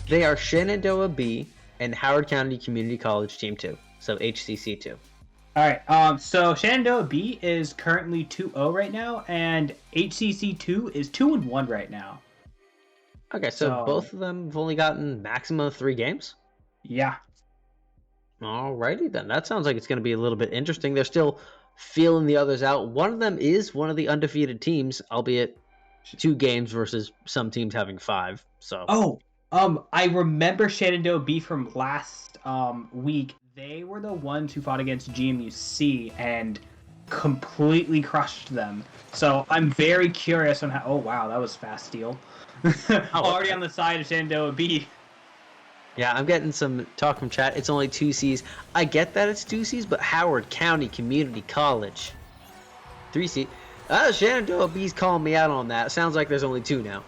They are Shenandoah B and Howard County Community College Team 2. So HCC 2. All right. So Shenandoah B is currently 2-0 right now, and HCC 2 is 2-1 right now. Okay, so both of them have only gotten maximum of 3 games? Yeah. Alrighty then. That sounds like it's going to be a little bit interesting. They're still feeling the others out. One of them is one of the undefeated teams, albeit 2 games versus some teams having 5. So. I remember Shenandoah B from last week. They were the ones who fought against GMUC and completely crushed them. So I'm very curious on how. Oh wow, that was fast steal. Already on the side of Shenandoah B. Yeah, I'm getting some talk from chat. It's only 2 Cs. I get that it's 2 Cs, but Howard County Community College. 3 C. Shenandoah B's calling me out on that. Sounds like there's only 2 now.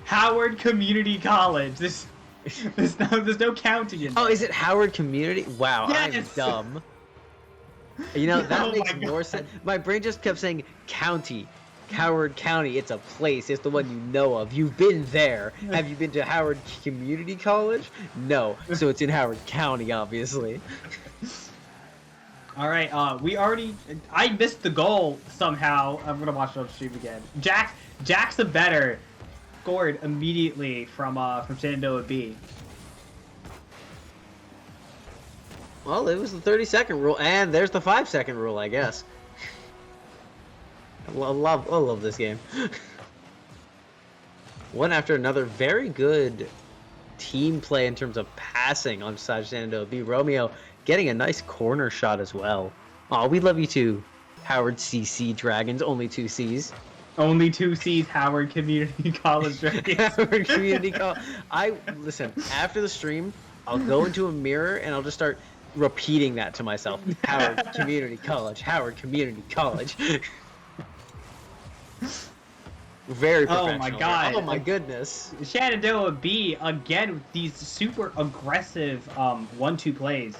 Howard Community College. There's no counting in there. Oh, is it Howard Community? Wow, yes! I'm dumb. You know, that makes more sense. My brain just kept saying county. Howard County, it's a place. It's the one you know of. You've been there. Have you been to Howard Community College? No. So it's in Howard County, obviously. All right. I missed the goal somehow. I'm gonna watch it on stream again. Jack's the better. Scored immediately from Shenandoah B. Well, it was the 30-second rule, and there's the 5-second rule, I guess. I love this game. One after another, very good team play in terms of passing on side Shenandoah B. Romeo getting a nice corner shot as well. Oh, we love you too, Howard CC Dragons. Only 2 Cs. Only 2 C's, Howard Community College Dragons. Howard Community College. Listen, after the stream, I'll go into a mirror and I'll just start repeating that to myself. Howard Community College. Howard Community College. Very professional. Oh my god. Oh my goodness. Shenandoah B again with these super aggressive 1-2 plays.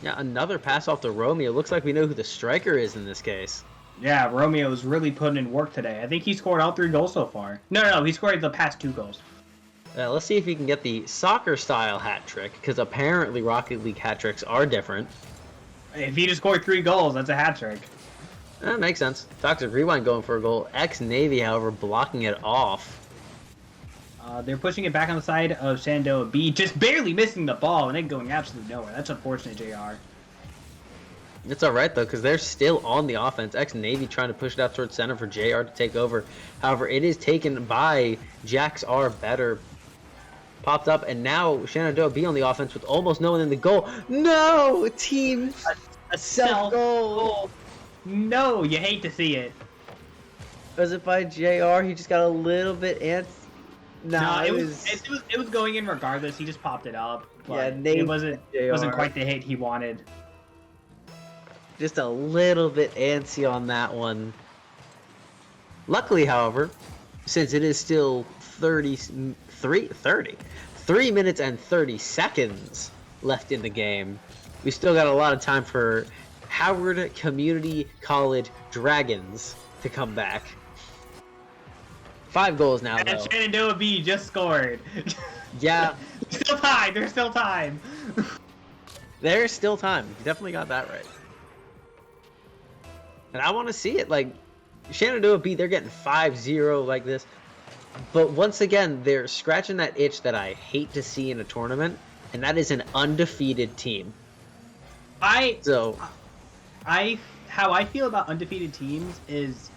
Yeah, another pass off to Romeo. Looks like we know who the striker is in this case. Yeah, Romeo's really putting in work today. I think he scored all 3 goals so far. No, he scored the past 2 goals. Let's see if he can get the soccer-style hat trick, because apparently Rocket League hat tricks are different. If he just scored 3 goals, that's a hat trick. That makes sense. Toxic Rewind going for a goal. Ex-Navy, however, blocking it off. They're pushing it back on the side of Shenandoah B, just barely missing the ball and then going absolutely nowhere. That's unfortunate, JR. It's alright, though, because they're still on the offense. Ex-Navy trying to push it out towards center for JR to take over. However, it is taken by Jax R. Better. Popped up, and now Shenandoah B on the offense with almost no one in the goal. No! Team a self-goal. No, you hate to see it. Was it by JR? He just got a little bit antsy. No, it was going in regardless. He just popped it up. But yeah, it wasn't quite the hit he wanted. Just a little bit antsy on that one. Luckily, however, since it is still 3 minutes and 30 seconds left in the game, we still got a lot of time for Howard Community College Dragons to come back. 5 goals now, though. And Shenandoah B just scored. Yeah. Still time. There's still time. There's still time. You definitely got that right. And I want to see it. Like, Shenandoah B, they're getting 5-0 like this. But once again, they're scratching that itch that I hate to see in a tournament, and that is an undefeated team. How I feel about undefeated teams is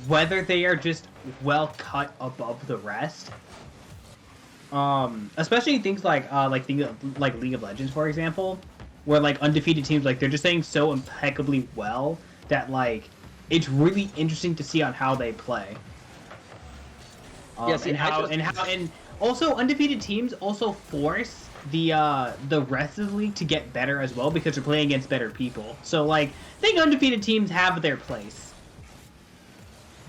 whether they are just well cut above the rest. Especially things like League of Legends, for example, where like undefeated teams, like they're just saying so impeccably well that like it's really interesting to see on how they play. Yes, and also undefeated teams also force the rest of the league to get better as well because they're playing against better people. So like I think undefeated teams have their place.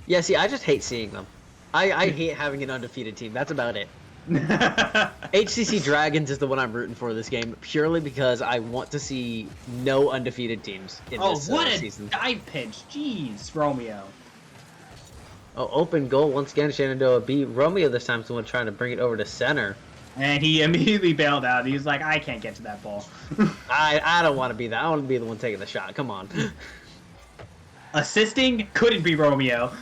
Yeah, see, I just hate seeing them. I hate having an undefeated team. That's about it. HCC Dragons is the one I'm rooting for this game purely because I want to see no undefeated teams in this season. Oh, what a dive pitch. Jeez, Romeo. Oh, open goal once again. Shenandoah B. Romeo this time is the one trying to bring it over to center. And he immediately bailed out. He was like, I can't get to that ball. I don't want to be that. I want to be the one taking the shot. Come on. Assisting couldn't be Romeo.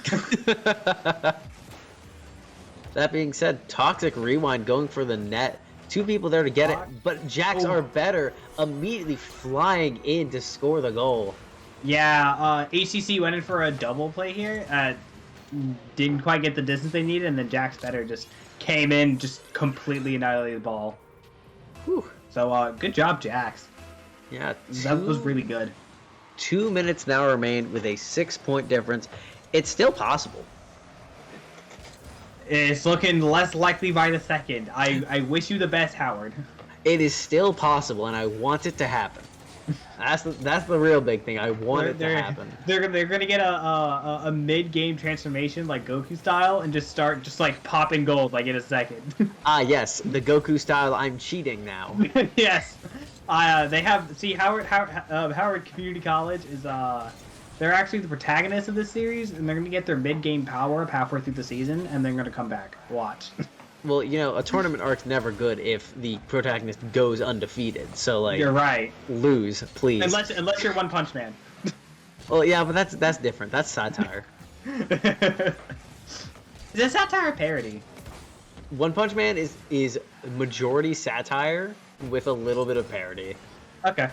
That being said, Toxic Rewind going for the net. 2 people there to get it, but Jacks are better, immediately flying in to score the goal. Yeah, HCC went in for a double play here. Didn't quite get the distance they needed, and then Jack's better just came in, just completely annihilated the ball. Whew. So, good job, Jax. Yeah, That was really good. 2 minutes now remain with a 6-point difference. It's still possible. It's looking less likely by the second. I wish you the best, Howard. It is still possible, and I want it to happen. That's the real big thing. I want it to happen. They're gonna get a mid-game transformation like Goku style and just start like popping gold like in a second. Yes, the Goku style. I'm cheating now. Yes. They have Howard Community College is they're actually the protagonists of this series, and they're gonna get their mid-game power up halfway through the season, and they're gonna come back. Watch. Well, a tournament arc's never good if the protagonist goes undefeated. So, like, You're right. Lose, please. Unless you're One Punch Man. Well, yeah, but that's different. That's satire. Is it satire or parody? One Punch Man is majority satire with a little bit of parody. Okay.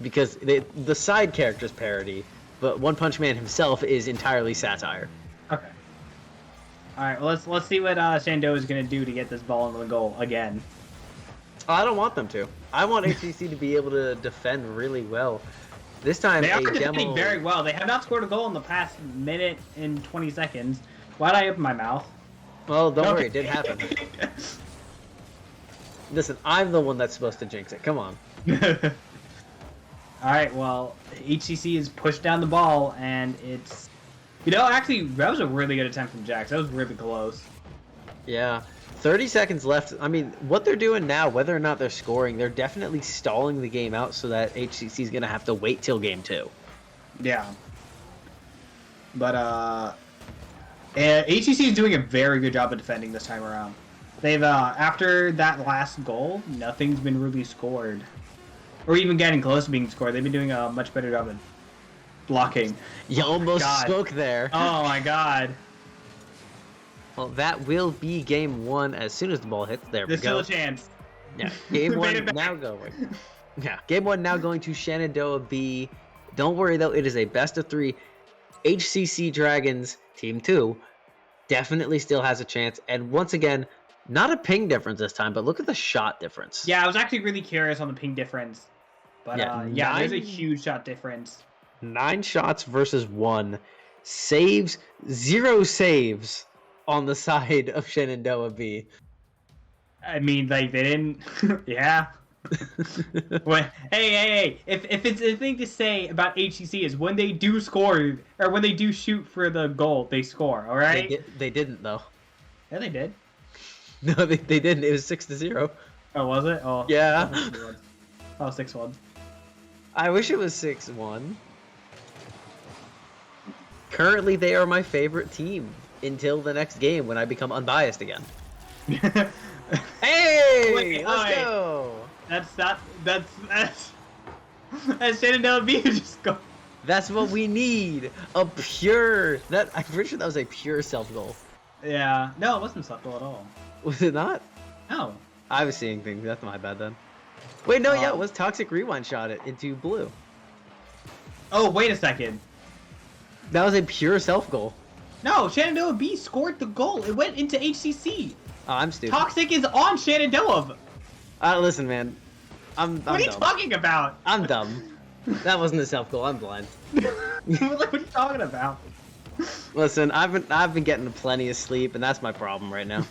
Because the side character's parody, but One Punch Man himself is entirely satire. Okay. All right. Well, let's see what Shenandoah is gonna do to get this ball into the goal again. I don't want them to. I want HCC to be able to defend really well. This time, They are defending very well. They have not scored a goal in the past minute and 20 seconds. Why'd I open my mouth? Well, don't worry, it did happen. Listen, I'm the one that's supposed to jinx it. Come on. All right. Well, HCC has pushed down the ball, and it's. Actually, that was a really good attempt from Jax. That was really close. Yeah. 30 seconds left. I mean, what they're doing now, whether or not they're scoring, they're definitely stalling the game out so that HCC is going to have to wait till game 2. Yeah. But, HCC is doing a very good job of defending this time around. They've, after that last goal, nothing's been really scored. Or even getting close to being scored. They've been doing a much better job of blocking. You almost God. spoke there. Oh my god. Well, that will be game 1 as soon as the ball hits. There There's we go. still a chance. Yeah, game 1 now going. Yeah, game 1 now going to Shenandoah B. Don't worry though, it is a best of 3. HCC Dragons Team 2 definitely still has a chance. And once again, not a ping difference this time, but look at the shot difference. Yeah, I was actually really curious on the ping difference. But yeah, there's a huge shot difference. 9 shots versus 1. Saves, 0 saves on the side of Shenandoah B. I mean, like, they didn't... yeah. Well, hey. If it's a thing to say about HCC is when they do score, or when they do shoot for the goal, they score, alright? They didn't, though. Yeah, they did. No, they didn't. It was 6-0. Oh, was it? Oh, yeah. Oh, 6-1. I wish it was 6-1. Currently, they are my favorite team until the next game when I become unbiased again. Hey! Wait, let's go! That's Shenandoah B just go. That's what we need. I'm pretty sure that was a pure self goal. Yeah. No, it wasn't self goal at all. Was it not? No. I was seeing things. That's my bad then. Wait, no, yeah, it was Toxic Rewind shot it into blue. Oh, wait a second. That was a pure self goal. No, Shenandoah B scored the goal. It went into HCC. Oh, I'm stupid. Toxic is on Shenandoah. Listen, man. I'm What are you dumb. talking about? I'm dumb. That wasn't a self goal. I'm blind. What are you talking about? Listen, I've been getting plenty of sleep, and that's my problem right now.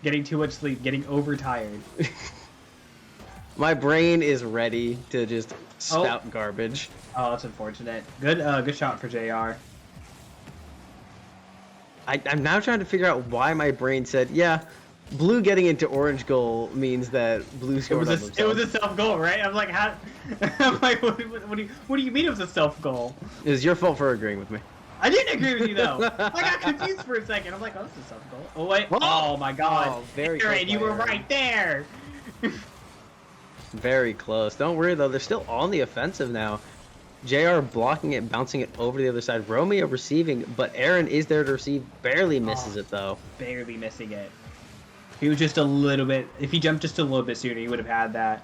Getting too much sleep, getting overtired. My brain is ready to just spout garbage. Oh, that's unfortunate. Good shot for JR. I'm now trying to figure out why my brain said, yeah, blue getting into orange goal means that blue scored on themselves. It was a self goal, right? I'm like, how? I'm like, what do you mean it was a self goal? It was your fault for agreeing with me. I didn't agree with you though. I got confused for a second. I'm like, oh, this is some goal. Oh wait. Oh my God. Oh, very Aaron, close you by were Aaron. right there. Very close. Don't worry though, they're still on the offensive now. JR blocking it, bouncing it over to the other side. Romeo receiving, but Aaron is there to receive. Barely misses it though. Barely missing it. He was just a little bit. If he jumped just a little bit sooner, he would have had that.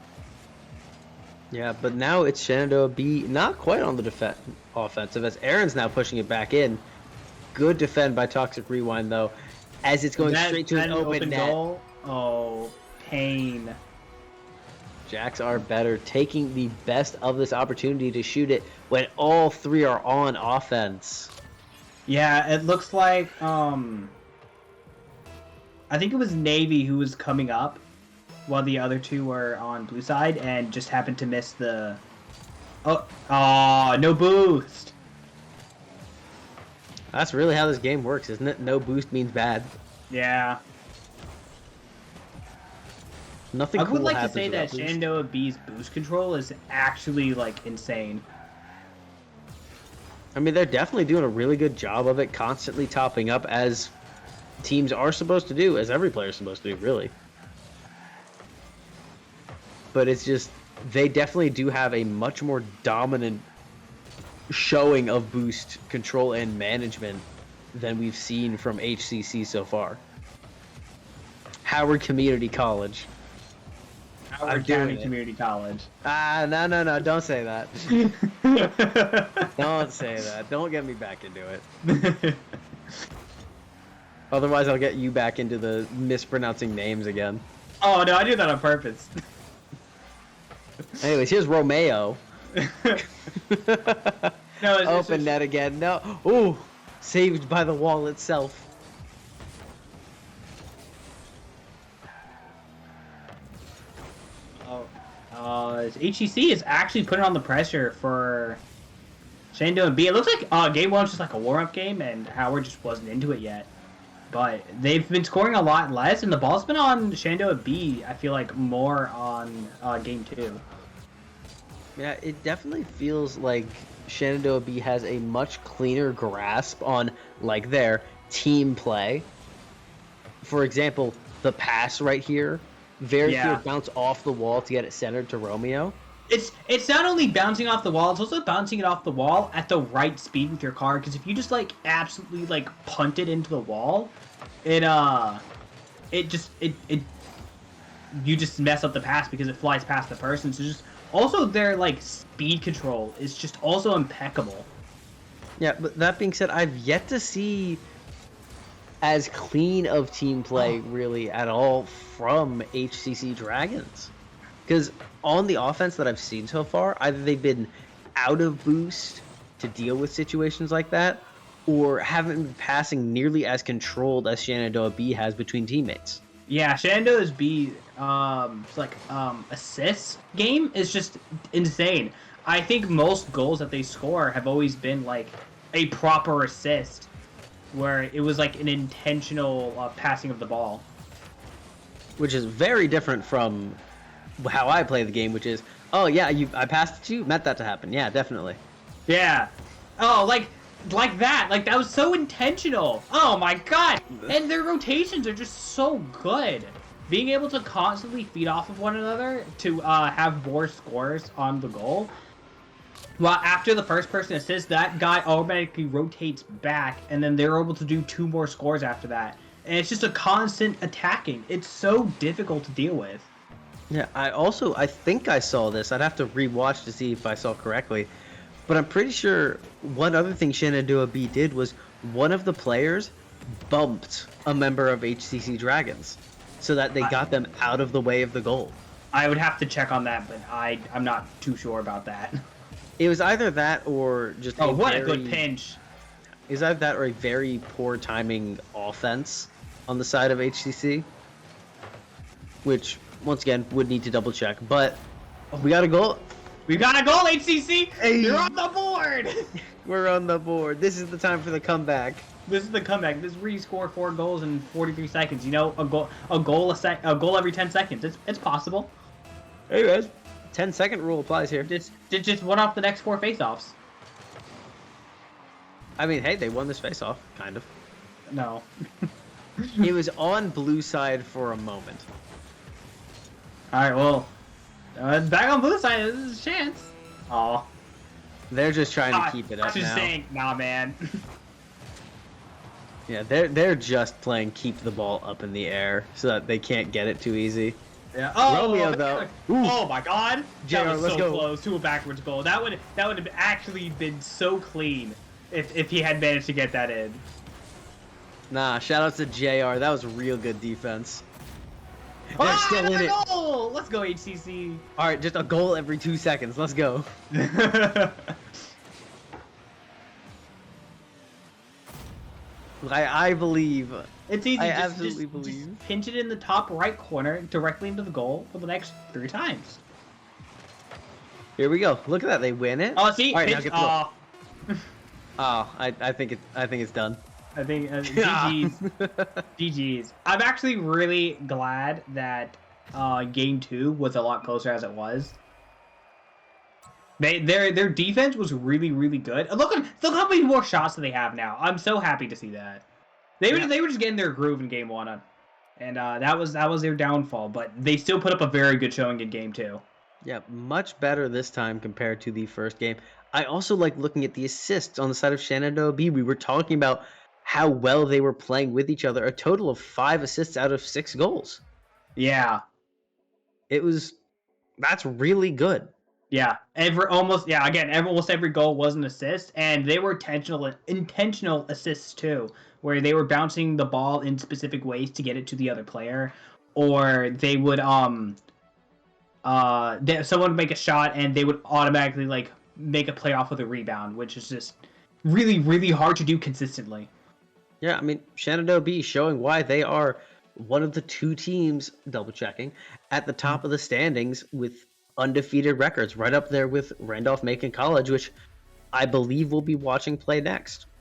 Yeah, but now it's Shenandoah B, not quite on the offensive, as Aaron's now pushing it back in. Good defend by Toxic Rewind though, as it's going straight to an open net. Goal? Oh, pain. Jacks are better, taking the best of this opportunity to shoot it when all three are on offense. Yeah, it looks like I think it was Navy who was coming up while the other two were on blue side and just happened to miss the no boost. That's really how this game works, isn't it? No boost means bad. Yeah. Nothing I cool would like to happens say that without boost. Shenandoah B's boost control is actually like insane. I mean, they're definitely doing a really good job of it, constantly topping up as teams are supposed to do, as every player is supposed to do, really. But it's just, they definitely do have a much more dominant showing of boost control and management than we've seen from HCC so far. Howard Community College. Howard County Community College. No, don't say that. Don't say that. Don't get me back into it. Otherwise, I'll get you back into the mispronouncing names again. Oh, no, I do that on purpose. Anyways, here's Romeo. No, Open net again. No. Ooh, saved by the wall itself. HCC is actually putting on the pressure for Shenandoah B. It looks like game one was just like a warm-up game, and Howard just wasn't into it yet. But they've been scoring a lot less, and the ball's been on Shenandoah B, I feel like, more on game two. Yeah, it definitely feels like Shenandoah B has a much cleaner grasp on, like, their team play. For example, the pass right here. Very clear bounce off the wall to get it centered to Romeo. It's not only bouncing off the wall, it's also bouncing it off the wall at the right speed with your car, because if you just like absolutely like punt it into the wall, you just mess up the pass because it flies past the person. So just also their like speed control is just also impeccable. Yeah, but that being said, I've yet to see as clean of team play really at all from HCC Dragons. Because on the offense that I've seen so far, either they've been out of boost to deal with situations like that, or haven't been passing nearly as controlled as Shenandoah B has between teammates. Yeah, Shenandoah's B assist game is just insane. I think most goals that they score have always been like a proper assist, where it was like an intentional passing of the ball. Which is very different from how I play the game, which is, oh yeah, I passed it to you, meant that to happen. Yeah, definitely. Yeah. Oh, like that. Like, that was so intentional. Oh my god. And their rotations are just so good. Being able to constantly feed off of one another to have more scores on the goal. Well, after the first person assists, that guy automatically rotates back, and then they're able to do 2 more scores after that. And it's just a constant attacking. It's so difficult to deal with. Yeah, I think I saw this. I'd have to rewatch to see if I saw correctly. But I'm pretty sure one other thing Shenandoah B did was one of the players bumped a member of HCC Dragons so that they got them out of the way of the goal. I would have to check on that, but I'm not too sure about that. It was either that or just a good pinch. It was either that or a very poor timing offense on the side of HCC, which, once again, would need to double check. But we got a goal. We got a goal, HCC! Hey. You're on the board! We're on the board. This is the time for the comeback. This is the comeback. This is where you score 4 goals in 43 seconds. You know, a goal every 10 seconds. It's possible. Hey guys, 10-second rule applies here. Just one off the next 4 faceoffs. I mean, hey, they won this face-off, kind of. No. It was on blue side for a moment. All right, well, back on blue side, this is a chance. Oh. They're just trying to keep it up just now. saying, nah, man. Yeah, they're just playing keep the ball up in the air so that they can't get it too easy. Yeah. Oh, Romeo, though. Oh my God, JR, that was let's so go. close to a backwards goal. That would have actually been so clean if he had managed to get that in. Nah, shout out to JR. That was real good defense. They're still in it. Goal! Let's go, HCC. All right, just a goal every 2 seconds. Let's go. I believe. It's easy. I just, absolutely just, believe. Just pinch it in the top right corner directly into the goal for the next 3 times. Here we go. Look at that. They win it. Oh, see, all right, pinch. now get the goal. Oh, I think it's done. I think GG's. GG's. I'm actually really glad that game 2 was a lot closer as it was. Their defense was really, really good. Look how many more shots that they have now. I'm so happy to see that. They were just getting their groove in game 1, and that was their downfall. But they still put up a very good showing in game 2. Yeah, much better this time compared to the first game. I also like looking at the assists on the side of Shenandoah B. We were talking about how well they were playing with each other. A total of 5 assists out of 6 goals. Yeah. That's really good. Yeah. Almost every goal was an assist, and they were intentional assists too, where they were bouncing the ball in specific ways to get it to the other player, or they would someone would make a shot and they would automatically like make a play off with a rebound, which is just really, really hard to do consistently. Yeah, I mean, Shenandoah B showing why they are one of the 2 teams, double checking, at the top of the standings with undefeated records, right up there with Randolph-Macon College, which I believe we'll be watching play next.